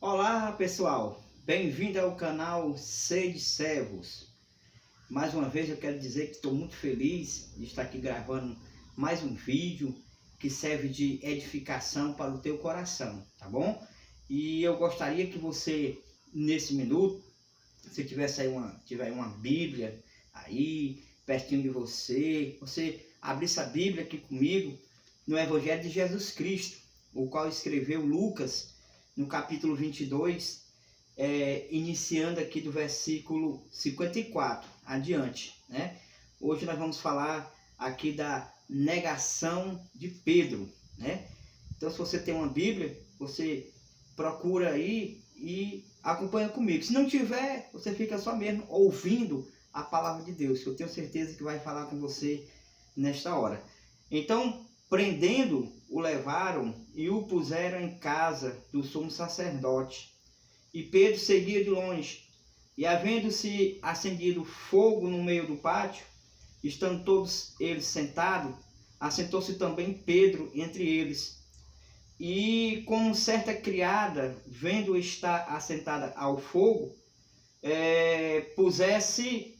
Olá pessoal, bem-vindo ao canal Sede Servos. Mais uma vez eu quero dizer que estou muito feliz de estar aqui gravando mais um vídeo que serve de edificação para o teu coração, tá bom? E eu gostaria que você, nesse minuto, se tiver uma Bíblia aí pertinho de você abrisse a Bíblia aqui comigo no Evangelho de Jesus Cristo, o qual escreveu Lucas, no capítulo 22, iniciando aqui do versículo 54 adiante, né? Hoje nós vamos falar aqui da negação de Pedro, né? Então, se você tem uma Bíblia, você procura aí e acompanha comigo. Se não tiver, você fica só mesmo ouvindo a palavra de Deus, que eu tenho certeza que vai falar com você nesta hora. Então, prendendo, o levaram e o puseram em casa do sumo sacerdote. E Pedro seguia de longe. E havendo-se acendido fogo no meio do pátio, estando todos eles sentados, assentou-se também Pedro entre eles. E como certa criada, vendo estar assentada ao fogo, pusesse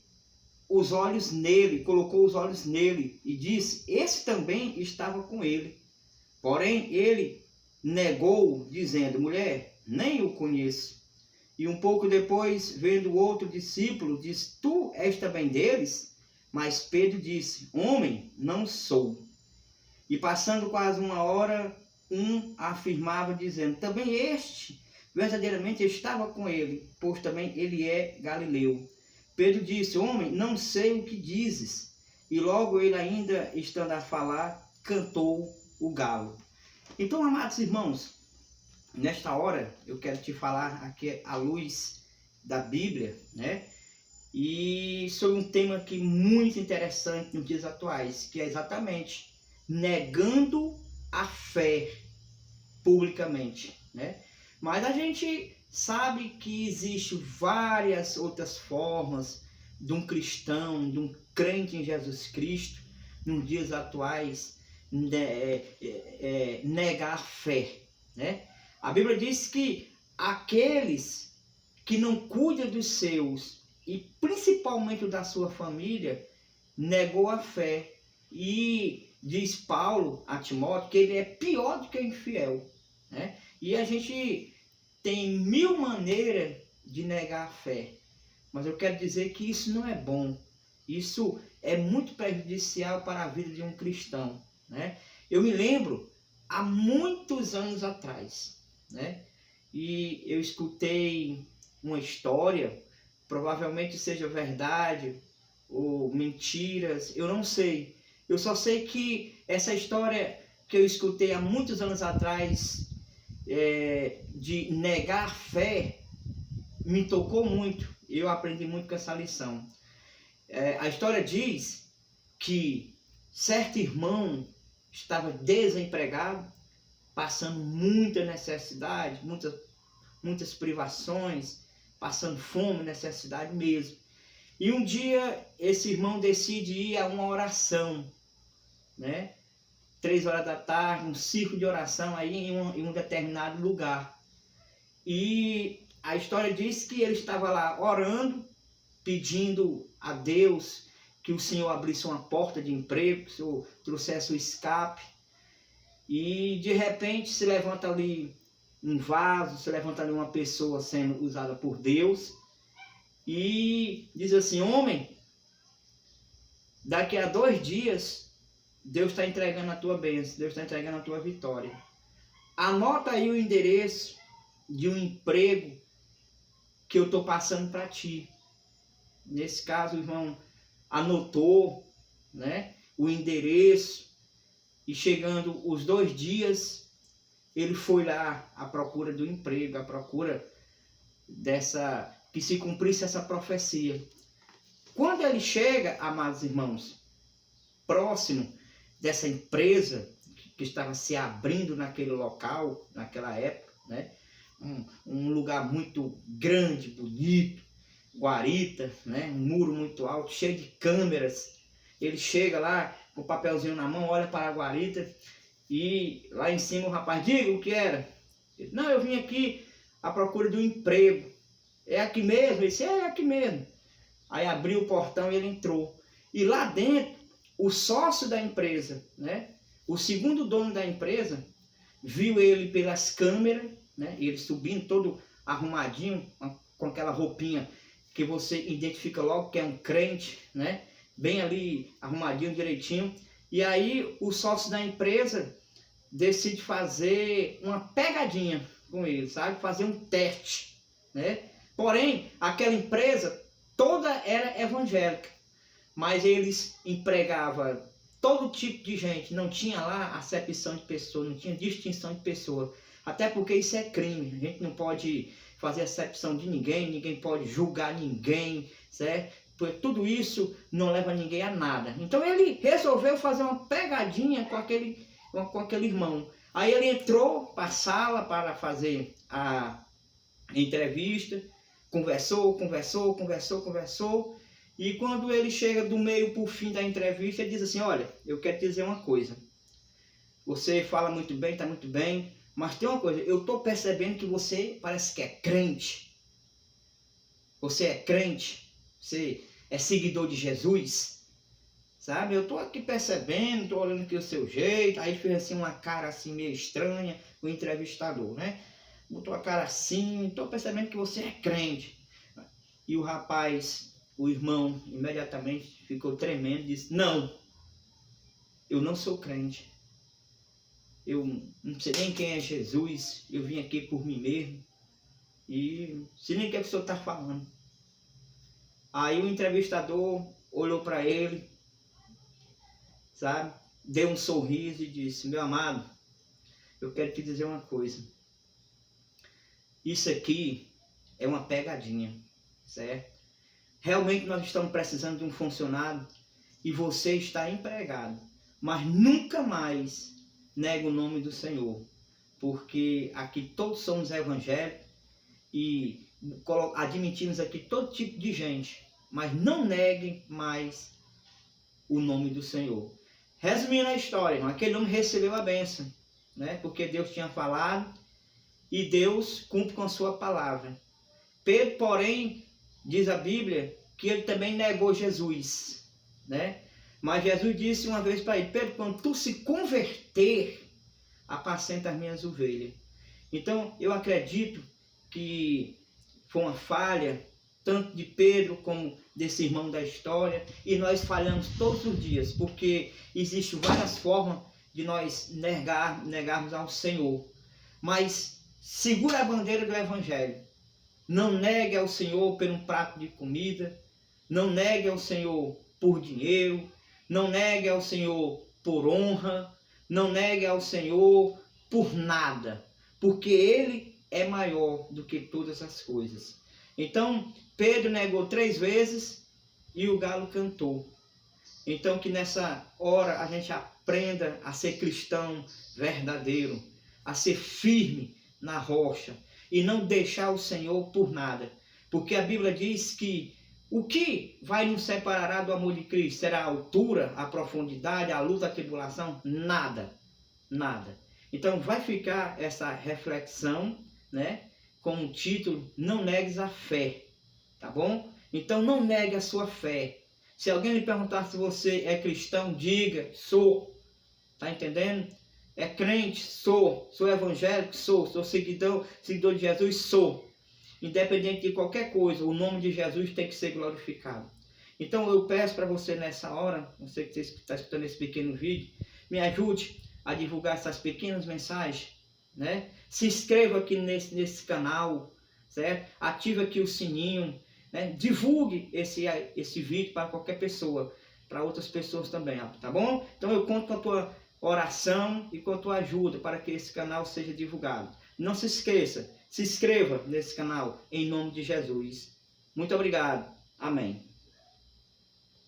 os olhos nele, colocou os olhos nele e disse: esse também estava com ele. Porém ele negou, dizendo: mulher, nem o conheço. E um pouco depois, vendo o outro discípulo, disse: tu és também deles? Mas Pedro disse: homem, não sou. E passando quase uma hora, afirmava, dizendo: também este verdadeiramente estava com ele, pois também ele é galileu. Pedro disse: homem, não sei o que dizes. E logo ele, ainda estando a falar, cantou o galo. Então, amados irmãos, nesta hora eu quero te falar aqui à luz da Bíblia, né? E sobre um tema aqui muito interessante nos dias atuais, que é exatamente negando a fé publicamente, né? Mas a gente sabe que existe várias outras formas de um cristão, de um crente em Jesus Cristo, nos dias atuais, negar a fé, né? A Bíblia diz que aqueles que não cuidam dos seus, e principalmente da sua família, negou a fé. E diz Paulo a Timóteo que ele é pior do que o infiel, né? E a gente tem mil maneiras de negar a fé, mas eu quero dizer que isso não é bom. Isso é muito prejudicial para a vida de um cristão, né? Eu me lembro, há muitos anos atrás, né? E eu escutei uma história, provavelmente seja verdade ou mentiras, eu não sei. Eu só sei que essa história que eu escutei há muitos anos atrás, de negar fé, me tocou muito. Eu aprendi muito com essa lição. A história diz que certo irmão estava desempregado, passando muita necessidade, muitas privações, passando fome, necessidade mesmo. E um dia esse irmão decide ir a uma oração, né? 3 horas da tarde, um círculo de oração aí em um determinado lugar. E a história diz que ele estava lá orando, pedindo a Deus que o Senhor abrisse uma porta de emprego, que o Senhor trouxesse o escape. E de repente se levanta ali um vaso, se levanta ali uma pessoa sendo usada por Deus e diz assim: homem, daqui a 2 dias Deus está entregando a tua bênção, Deus está entregando a tua vitória. Anota aí o endereço de um emprego que eu estou passando para ti. Nesse caso, o irmão anotou, né, o endereço, e chegando os 2 dias, ele foi lá à procura do emprego, à procura que se cumprisse essa profecia. Quando ele chega, amados irmãos, próximo dessa empresa que estava se abrindo naquele local, naquela época, né? Um lugar muito grande, bonito, guarita, né? Um muro muito alto, cheio de câmeras. Ele chega lá com o papelzinho na mão, olha para a guarita e lá em cima o rapaz: diga o que era. Ele: não, eu vim aqui à procura de um emprego. É aqui mesmo? Ele disse, é aqui mesmo. Aí abriu o portão e ele entrou. E lá dentro, o sócio da empresa, né? O segundo dono da empresa, viu ele pelas câmeras, né? Ele subindo todo arrumadinho, com aquela roupinha que você identifica logo que é um crente, né? Bem ali arrumadinho direitinho. E aí o sócio da empresa decide fazer uma pegadinha com ele, sabe? Fazer um teste, né? Porém, aquela empresa toda era evangélica, mas eles empregavam todo tipo de gente, não tinha lá acepção de pessoa, não tinha distinção de pessoa, até porque isso é crime, a gente não pode fazer acepção de ninguém, ninguém pode julgar ninguém, certo? Porque tudo isso não leva ninguém a nada. Então ele resolveu fazer uma pegadinha com aquele irmão. Aí ele entrou para a sala para fazer a entrevista, conversou, e quando ele chega do meio para o fim da entrevista, ele diz assim, olha, eu quero te dizer uma coisa, você fala muito bem, está muito bem, mas tem uma coisa, eu estou percebendo que você parece que é crente, você é crente, você é seguidor de Jesus, sabe, eu estou aqui percebendo, estou olhando aqui o seu jeito, aí fez assim uma cara assim meio estranha, o entrevistador, né, botou a cara assim, estou percebendo que você é crente. E o rapaz, o irmão, imediatamente ficou tremendo e disse, não, eu não sou crente. Eu não sei nem quem é Jesus, eu vim aqui por mim mesmo. E não sei nem o que o senhor está falando. Aí o entrevistador olhou para ele, sabe, deu um sorriso e disse, meu amado, eu quero te dizer uma coisa. Isso aqui é uma pegadinha, certo? Realmente nós estamos precisando de um funcionário e você está empregado, mas nunca mais nega o nome do Senhor, porque aqui todos somos evangélicos e admitimos aqui todo tipo de gente, mas não neguem mais o nome do Senhor. Resumindo a história, aquele homem recebeu a bênção, né? Porque Deus tinha falado e Deus cumpre com a sua palavra. Pedro, porém, diz a Bíblia que ele também negou Jesus, né? Mas Jesus disse uma vez para ele, Pedro, quando tu se converter, apacenta as minhas ovelhas. Então, eu acredito que foi uma falha, tanto de Pedro como desse irmão da história, e nós falhamos todos os dias, porque existem várias formas de nós negarmos ao Senhor. Mas segura a bandeira do Evangelho. Não negue ao Senhor por um prato de comida, não negue ao Senhor por dinheiro, não negue ao Senhor por honra, não negue ao Senhor por nada, porque Ele é maior do que todas as coisas. Então, Pedro negou 3 vezes e o galo cantou. Então, que nessa hora a gente aprenda a ser cristão verdadeiro, a ser firme na rocha, e não deixar o Senhor por nada. Porque a Bíblia diz que o que vai nos separar do amor de Cristo? Será a altura, a profundidade, a luta, a tribulação? Nada. Nada. Então vai ficar essa reflexão, né? Com o título, não negues a fé. Tá bom? Então não negue a sua fé. Se alguém lhe perguntar se você é cristão, diga, sou. Tá entendendo? É crente? Sou. Sou evangélico? Sou. Sou seguidor de Jesus? Sou. Independente de qualquer coisa, o nome de Jesus tem que ser glorificado. Então eu peço para você nessa hora, você que está escutando esse pequeno vídeo, me ajude a divulgar essas pequenas mensagens, né? Se inscreva aqui nesse canal, certo? Ative aqui o sininho, né? Divulgue esse vídeo para qualquer pessoa, para outras pessoas também, tá bom? Então eu conto com a tua oração e com a tua ajuda para que esse canal seja divulgado. Não se esqueça, se inscreva nesse canal em nome de Jesus. Muito obrigado. Amém.